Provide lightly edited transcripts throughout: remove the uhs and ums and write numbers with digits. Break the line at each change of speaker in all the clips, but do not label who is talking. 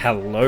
Hello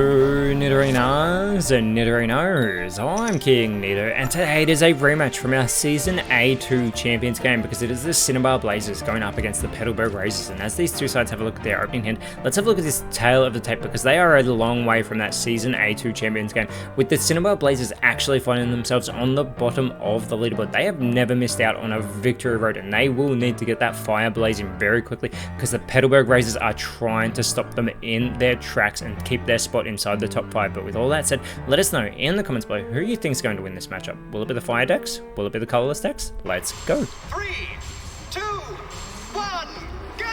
Nidorinas and Nidorinos, I'm KingNido, and today it is a rematch from our Season A2 Champions game because it is the Cinnabar Blazes going up against the Petalburg Razors. And as these two sides have a look at their opening hand, let's have a look at this tail of the tape because they are a long way from that Season A2 Champions game, with the Cinnabar Blazes actually finding themselves on the bottom of the leaderboard. They have never missed out on a victory road, and they will need to get that fire blazing very quickly because the Petalburg Razors are trying to stop them in their tracks and keep their spot inside the top 5. But with all that said, let us know in the comments below who you think is going to win this matchup. Will it be the fire decks? Will it be the colorless decks? Let's go.
3, 2, 1, go!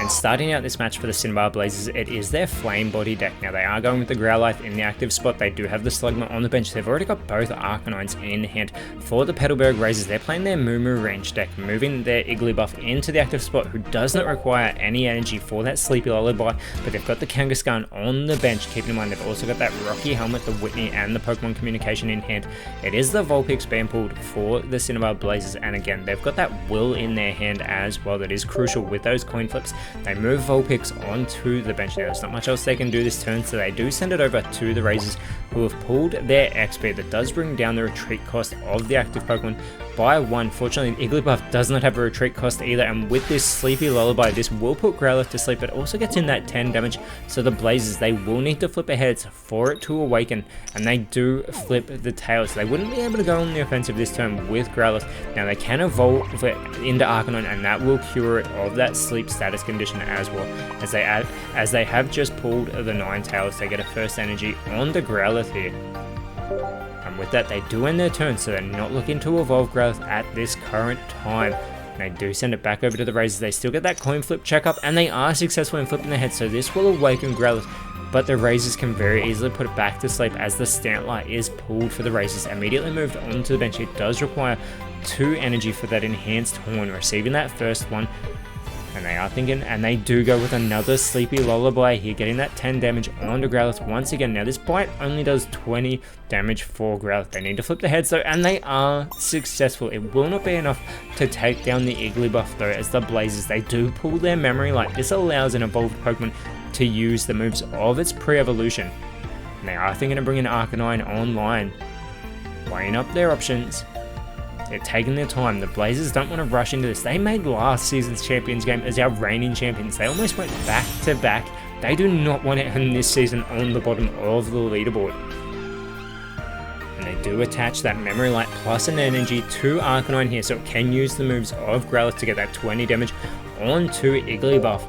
And starting out this match for the Cinnabar Blazes, it is their Flame Body deck. Now they are going with the Growlithe in the active spot. They do have the Slugma on the bench. They've already got both Arcanines in hand. For the Petalburg Razors, they're playing their Moo range deck, moving their Igglybuff into the active spot, who does not require any energy for that Sleepy Lullaby, but they've got the Kangaskhan on the bench. Keeping in mind they've also got that Rocky Helmet, the Whitney, and the Pokemon Communication in hand. It is the Vulpix being pulled for the Cinnabar Blazes, and again, they've got that Will in their hand as well. That is crucial with those coin flips. They move Vulpix onto the bench. Now there's not much else they can do this turn, so they do send it over to the Razors, who have pulled their XP. That does bring down the retreat cost of the active Pokemon by 1. Fortunately, Igglybuff does not have a retreat cost either, and with this Sleepy Lullaby, this will put Growlithe to sleep. It also gets in that 10 damage, so the Blazers, they will need to flip ahead for it to awaken, and they do flip the tail, so they wouldn't be able to go on the offensive this turn with Growlithe. Now they can evolve it into Arcanine, and that will cure it of that sleep status condition as well. As they have just pulled the Ninetales, they get a first energy on the Growlithe here. And with that, they do end their turn, so they're not looking to evolve Growlithe at this current time. They do send it back over to the Razors. They still get that coin flip checkup, and they are successful in flipping the head, so this will awaken Growlithe. But the Razors can very easily put it back to sleep as the Stantler is pulled for the Razors, immediately moved onto the bench. It does require 2 energy for that enhanced horn, receiving that first one. And they are thinking, and they do go with another Sleepy Lullaby here, getting that 10 damage onto Growlithe once again. Now this bite only does 20 damage for Growlithe. They need to flip the heads though, and they are successful. It will not be enough to take down the Igglybuff though, as the Blazers, they do pull their Memory Light. This allows an evolved Pokemon to use the moves of its pre-evolution. And they are thinking of bringing Arcanine online, weighing up their options. They're taking their time. The Blazers don't want to rush into this. They made last season's Champions game as our reigning champions. They almost went back to back. They do not want to end this season on the bottom of the leaderboard. And they do attach that Memory Light plus an energy to Arcanine here, so it can use the moves of Growlithe to get that 20 damage onto Igglybuff.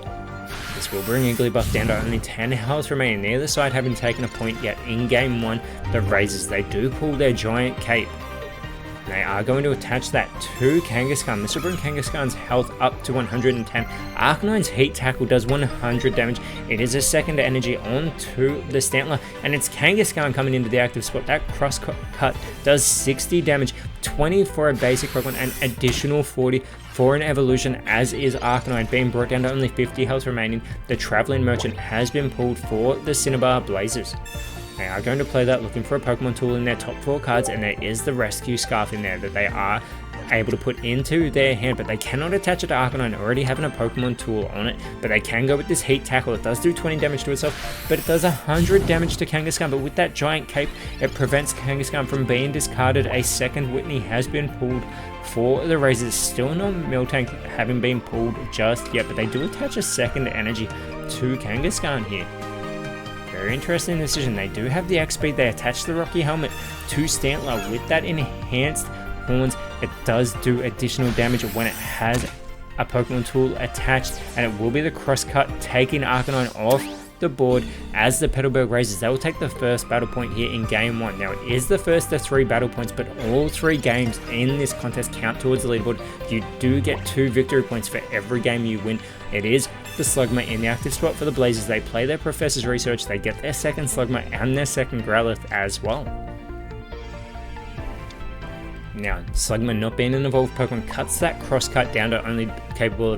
This will bring Igglybuff down to only 10 health remaining. Neither side having taken a point yet in Game 1. The Razors, they do pull their Giant Cape. They are going to attach that to Kangaskhan. This will bring Kangaskhan's health up to 110. Arcanine's Heat Tackle does 100 damage. It is a second energy onto the Stantler, and it's Kangaskhan coming into the active spot. That cross cut does 60 damage, 20 for a basic Pokemon, and additional 40 for an evolution, as is Arcanine, being brought down to only 50 health remaining. The Traveling Merchant has been pulled for the Cinnabar Blazers. They are going to play that, looking for a Pokemon tool in their top 4 cards, and there is the Rescue Scarf in there that they are able to put into their hand, but they cannot attach it to Arcanine, already having a Pokemon tool on it. But they can go with this Heat Tackle. It does do 20 damage to itself, but it does 100 damage to Kangaskhan. But with that Giant Cape, it prevents Kangaskhan from being discarded. A second Whitney has been pulled for the Razors. Still no Miltank having been pulled just yet, but they do attach a second energy to Kangaskhan here. Very interesting decision. They do have the XP. They attach the Rocky Helmet to Stantler with that enhanced horns. It does do additional damage when it has a Pokemon tool attached, and it will be the crosscut taking Arcanine off the board as the Petalburg Razors. They will take the first battle point here in Game 1. Now it is the first of 3 battle points, but all 3 games in this contest count towards the leaderboard. You do get 2 victory points for every game you win. It is the Slugma in the active spot for the Blazers. They play their Professor's Research, they get their second Slugma and their second Growlithe as well. Now, Slugma not being an evolved Pokemon cuts that crosscut down to only capable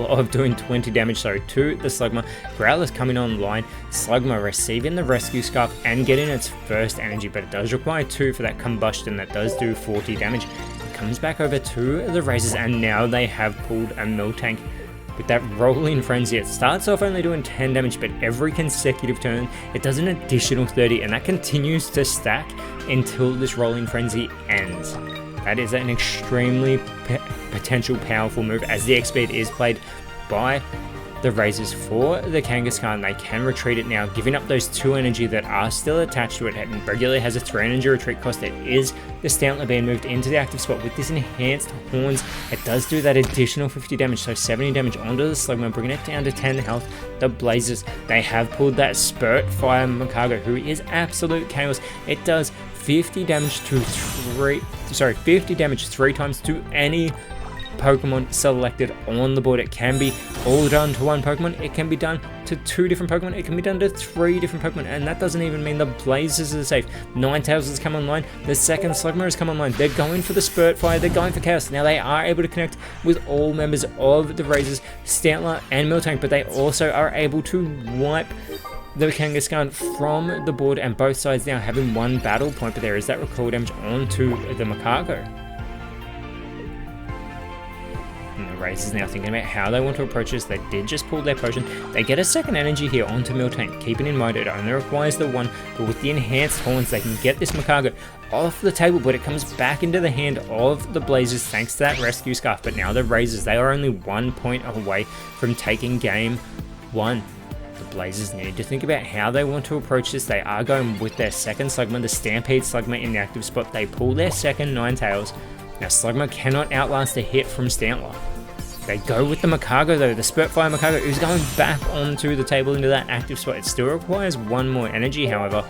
of doing 20 damage to the Slugma. Growlithe coming online, Slugma receiving the Rescue Scarf and getting its first energy, but it does require 2 for that Combustion that does do 40 damage. It comes back over to the Razors, and now they have pulled a Miltank. with that Rolling Frenzy. It starts off only doing 10 damage, but every consecutive turn it does an additional 30, and that continues to stack until this Rolling Frenzy ends. That is an extremely potential powerful move, as the X-Speed is played by the Razors for the Kangaskhan. They can retreat it now, giving up those 2 energy that are still attached to it, and regularly has a 3 energy retreat cost. It is the Stantler being moved into the active spot with this enhanced horns. It does do that additional 50 damage, so 70 damage onto the Slugma, bringing it down to 10 health. The Blazers, they have pulled that Spurt Fire Makago, who is absolute chaos. It does 50 damage 3 times to any Pokemon selected on the board. It can be all done to one Pokemon, it can be done to 2 different Pokemon, it can be done to 3 different Pokemon, and that doesn't even mean the Blazers are safe. Ninetales has come online, the second Slugma has come online, they're going for the Spurt Fire, they're going for Chaos. Now they are able to connect with all members of the Razors, Stantler and Miltank, but they also are able to wipe the Kangaskhan from the board, and both sides now having 1 battle point, but there is that recoil damage onto the Makago. And the Razors now thinking about how they want to approach this. They did just pull their potion. They get a second energy here onto Miltank, keeping in mind it only requires the 1, but with the enhanced horns they can get this Makago off the table, but it comes back into the hand of the Blazers thanks to that rescue scarf. But now the Razors, they are only 1 point away from taking game 1. The Blazers need to think about how they want to approach this. They are going with their second Slugma, the Stampede Slugma in the active spot. They pull their second Ninetales. Now Slugma cannot outlast a hit from Stantler. They go with the Makago though, the Spurtfire Makago, who's going back onto the table into that active spot. It still requires 1 more energy, however.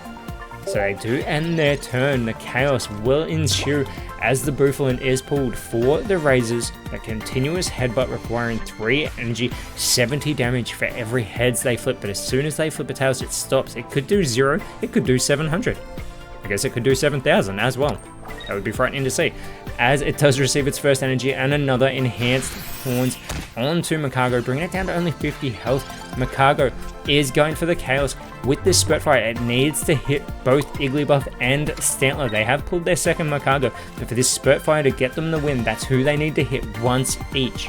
So they do end their turn. The chaos will ensue as the Bouffalant is pulled for the Razors. A continuous headbutt requiring 3 energy, 70 damage for every heads they flip, but as soon as they flip a tails it stops. It could do 0, it could do 700. I guess it could do 7,000 as well. That would be frightening to see, as it does receive its first energy and another enhanced horns onto Makago, bringing it down to only 50 health. Makago is going for the Chaos with this Spurtfire. It needs to hit both Igglybuff and Stantler. They have pulled their second Makago, but for this Spurtfire to get them the win, that's who they need to hit once each.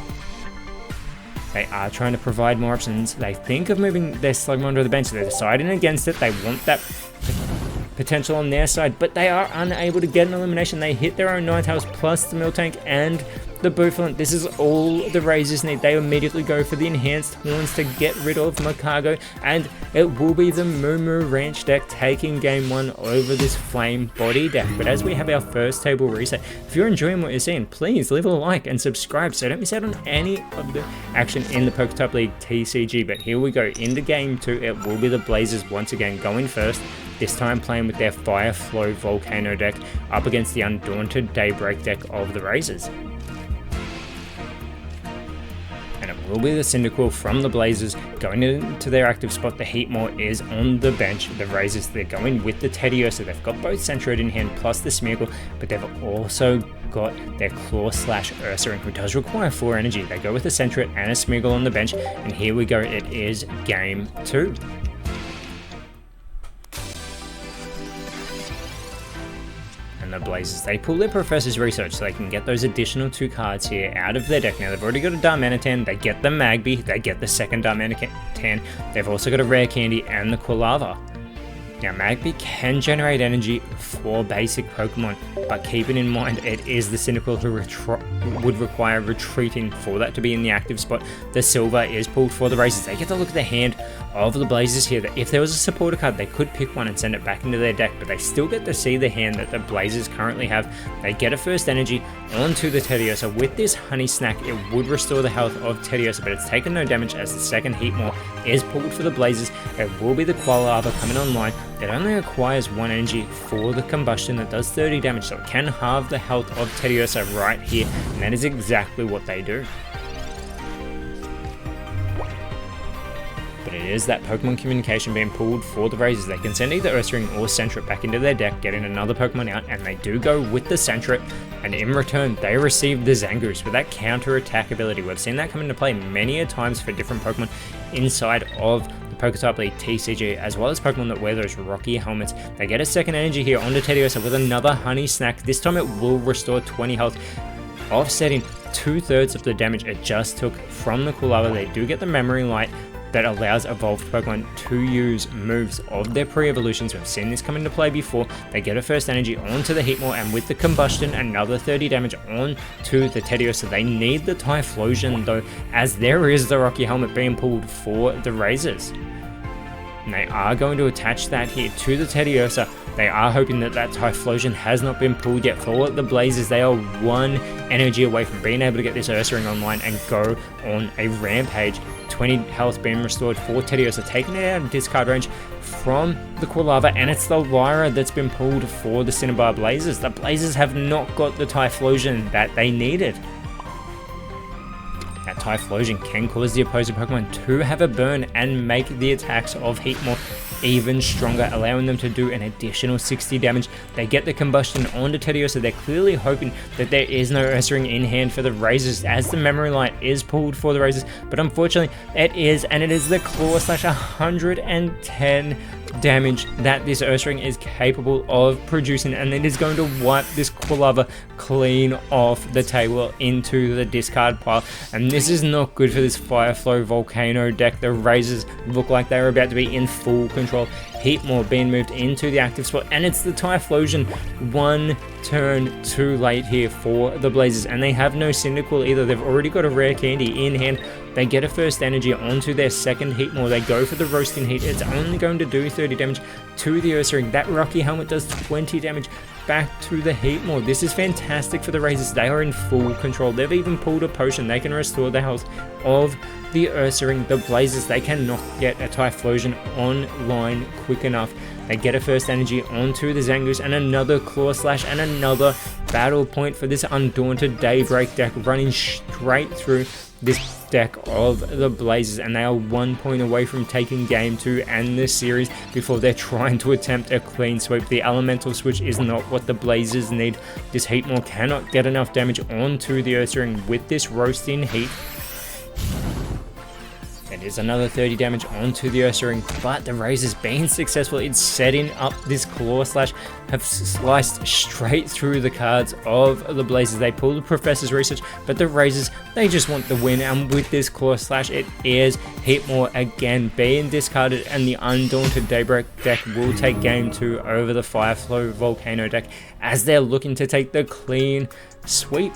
They are trying to provide more options. They think of moving their Slugma onto the bench. They're deciding against it. They want that potential on their side, but they are unable to get an elimination. They hit their own Ninetales plus the Miltank and the Bouffalant. This is all the Razors need. They immediately go for the enhanced horns to get rid of Makago, and it will be the Moo Moo Ranch deck taking game 1 over this Flame Body deck. But as we have our first table reset, if you're enjoying what you're seeing, please leave a like and subscribe so don't miss out on any of the action in the PokeType League TCG. But here we go into game 2. It will be the Blazers once again going first, this time playing with their Fire Flow Volcano deck up against the Undaunted Daybreak deck of the Razors. And it will be the Cyndaquil from the Blazers going into their active spot. The Heatmore is on the bench. The Razors, they're going with the Teddiursa. They've got both Centroid in hand plus the Smeargle, but they've also got their Claw/Ursaring, who does require 4 energy. They go with a Centroid and a Smeargle on the bench, and here we go. It is game 2. The Blazers, they pull their Professor's Research so they can get those additional 2 cards here out of their deck. Now they've already got a Darmanitan, they get the Magby, they get the second Darmanitan, they've also got a Rare Candy and the Quilava. Now Magby can generate energy for basic Pokemon, but keeping in mind it is the Cyndaquil who would require retreating for that to be in the active spot. The Silver is pulled for the Razors. They get to look at the hand of the Blazers here, that if there was a supporter card they could pick one and send it back into their deck, but they still get to see the hand that the Blazers currently have. They get a first energy onto the Teddiursa. With this Honey Snack it would restore the health of Teddiursa, but it's taken no damage as the second Heatmore is pulled for the Blazers. It will be the Quilava coming online. It only requires 1 energy for the combustion that does 30 damage, so it can halve the health of Teddiursa right here, and that is exactly what they do. But it is that Pokemon communication being pulled for the Razors. They can send either Ursaring or Sentret back into their deck, getting another Pokemon out, and they do go with the Sentret, and in return they receive the Zangoose with that counter attack ability. We've seen that come into play many a times for different Pokemon inside of PokeType League TCG, as well as Pokemon that wear those rocky helmets. They get a second energy here onto Teddiursa with another Honey Snack. This time it will restore 20 health, offsetting 2/3 of the damage it just took from the Colorless. They do get the Memory Light that allows evolved Pokemon to use moves of their pre-evolutions. We've seen this come into play before. They get a first energy onto the Heatmor, and with the combustion, another 30 damage onto the Teddiursa. They need the Typhlosion though, as there is the Rocky Helmet being pulled for the Razors. And they are going to attach that here to the Teddiursa. They are hoping that that Typhlosion has not been pulled yet for the Blazers. They are 1 energy away from being able to get this Ursaring online and go on a rampage. 20 health being restored for Teddiursa, taking it out of discard range from the Quilava, and it's the Lyra that's been pulled for the Cinnabar Blazes. The Blazers have not got the Typhlosion that they needed. That Typhlosion can cause the opposing Pokemon to have a burn and make the attacks of Heatmor even stronger, allowing them to do an additional 60 damage. They get the combustion onto Teddiursa. They're clearly hoping that there is no Ursaring in hand for the Razors, as the Memory Light is pulled for the Razors, but unfortunately it is, and it is the Claw Slash. 110 damage that this Ursaring is capable of producing, and it is going to wipe this Quilava clean off the table into the discard pile. And this is not good for this Fireflow Volcano deck. The Razors look like they're about to be in full control. Heatmor being moved into the active spot, and it's the Typhlosion 1 turn too late here for the Blazers, and they have no Cyndaquil either. They've already got a rare candy in hand. They get a first energy onto their second Heatmor. They go for the Roasting Heat. It's only going to do 30 damage to the Ursaring. That Rocky Helmet does 20 damage back to the Heatmor. This is fantastic for the Razors. They are in full control. They've even pulled a potion. They can restore the health of the Ursaring. The Blazers, they cannot get a Typhlosion online quick enough. They get a first energy onto the Zangoose, and another Claw Slash, and another battle point for this Undaunted Daybreak deck, running straight through this deck of the Blazers, and they are 1 point away from taking game 2 and this series before they're trying to attempt a clean sweep. The Elemental Switch is not what the Blazers need. This Heatmor cannot get enough damage onto the Ursaring with this Roasting Heat. It is another 30 damage onto the Ursaring, but the Razors being successful in setting up this Claw Slash have sliced straight through the cards of the Blazers. They pull the Professor's Research, but the Razors, they just want the win, and with this Claw Slash, it is Heatmor again being discarded, and the Undaunted Daybreak deck will take game 2 over the Fireflow Volcano deck, as they're looking to take the clean sweep.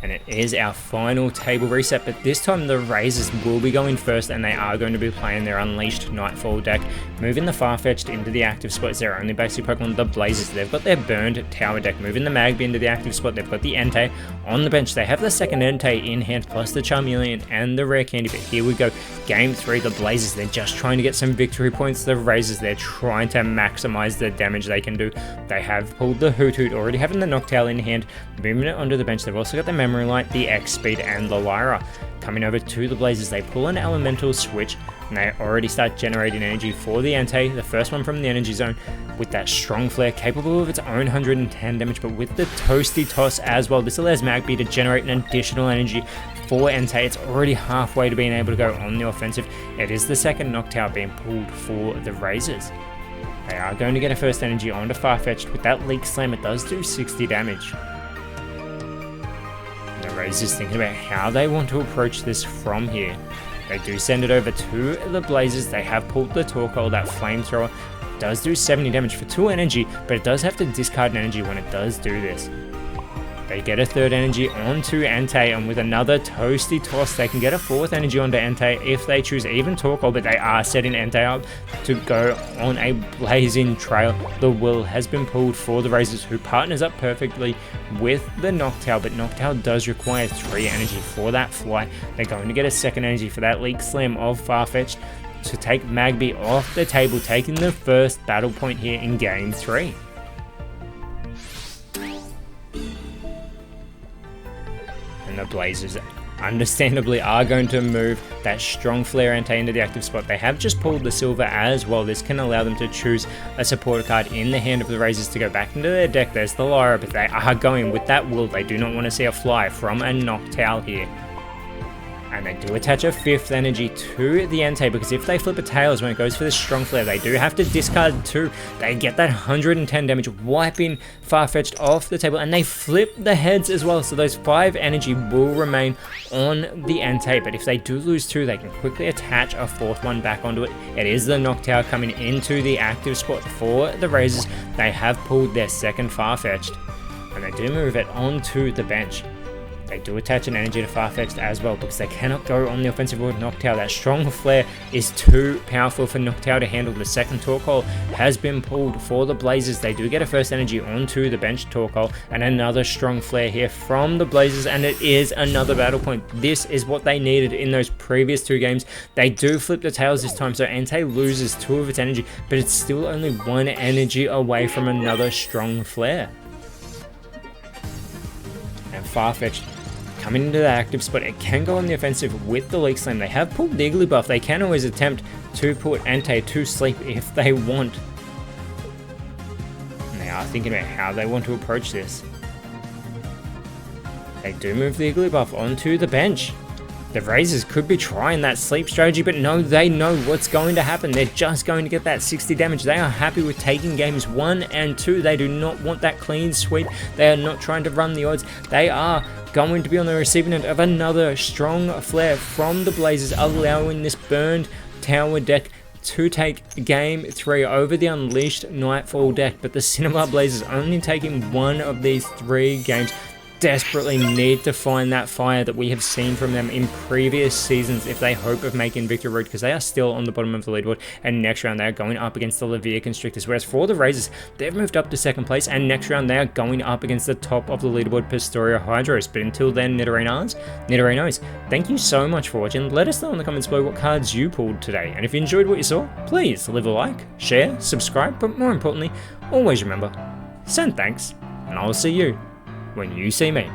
And it is our final table reset, but this time the Razors will be going first, and they are going to be playing their Unleashed Nightfall deck, moving the Farfetch'd into the active spot. It's their only basic Pokemon, the Blazers. They've got their Burned Tower deck, moving the Magby into the active spot. They've got the Entei on the bench. They have the second Entei in hand, plus the Charmeleon and the Rare Candy. But here we go, game 3, the Blazers, they're just trying to get some victory points. The Razors, they're trying to maximize the damage they can do. They have pulled the Hoothoot, already having the Noctowl in hand, moving it onto the bench. They've also got the Memory Light, the X-Speed, and the Lyra. Coming over to the Blazers, they pull an Elemental Switch, and they already start generating energy for the Entei, the first one from the Energy Zone, with that Strong Flare, capable of its own 110 damage, but with the Toasty Toss as well. This allows Magby to generate an additional energy for Entei. It's already halfway to being able to go on the offensive. It is the second Noctowl being pulled for the Razors. They are going to get a first energy onto Farfetch'd. With that Leak Slam, it does do 60 damage. The Razors thinking about how they want to approach this from here. They do send it over to the Blazers. They have pulled the Torkoal. That Flamethrower does do 70 damage for 2 energy, but it does have to discard an energy when it does do this. They get a third energy onto Entei, and with another Toasty Toss, they can get a fourth energy onto Entei if they choose, even Torkoal, but they are setting Entei up to go on a blazing trail. The Will has been pulled for the Razors, who partners up perfectly with the Noctowl, but Noctowl does require 3 energy for that fly. They're going to get a second energy for that Leak Slam of Farfetch'd to take Magby off the table, taking the first battle point here in game 3. And the Blazers understandably are going to move that Strong Flare Entei into the active spot. They have just pulled the Silver as well. This can allow them to choose a support card in the hand of the Razors to go back into their deck. There's the Lyra, but they are going with that Will. They do not want to see a fly from a Noctowl here. And And they do attach a 5th energy to the Entei, because if they flip a Tails when it goes for the strong flare, they do have to discard 2. They get that 110 damage, wiping Farfetch'd off the table, and they flip the heads as well, so those 5 energy will remain on the Entei. But if they do lose 2, they can quickly attach a 4th one back onto it. It is the Noctowl coming into the active spot for the Razors. They have pulled their 2nd Farfetch'd, and they do move it onto the bench. They do attach an energy to Farfetch'd as well, because they cannot go on the offensive with Noctowl. That strong flare is too powerful for Noctowl to handle. The 2nd Torkoal has been pulled for the Blazers. They do get a 1st energy onto the bench Torkoal, and another strong flare here from the Blazers, and it is another battle point. This is what they needed in those previous 2 games. They do flip the Tails this time, so Entei loses 2 of its energy, but it's still only 1 energy away from another strong flare. And Farfetch'd coming into the active spot, it can go on the offensive with the Leak Slam. They have pulled the Iggly buff. They can always attempt to put Entei to sleep if they want. And they are thinking about how they want to approach this. They do move the Iggly buff onto the bench. The Razors could be trying that sleep strategy, but no, they know what's going to happen. They're just going to get that 60 damage. They are happy with taking games 1 and 2. They do not want that clean sweep. They are not trying to run the odds. They are going to be on the receiving end of another strong flare from the Blazers, allowing this burned tower deck to take game 3 over the Unleashed Nightfall deck. But the Cinnabar Blazers only taking 1 of these 3 games. Desperately need to find that fire that we have seen from them in previous seasons if they hope of making victory road, because they are still on the bottom of the leaderboard, and next round they are going up against the Levere Constrictors. Whereas for the Razors, they've moved up to 2nd place, and next round they are going up against the top of the leaderboard, Pastoria Hydros. But until then, Nidorinos, thank you so much for watching. Let us know in the comments below what cards you pulled today, and if you enjoyed what you saw, please leave a like, share, subscribe, but more importantly, always remember, send thanks, and I will see you when you see me.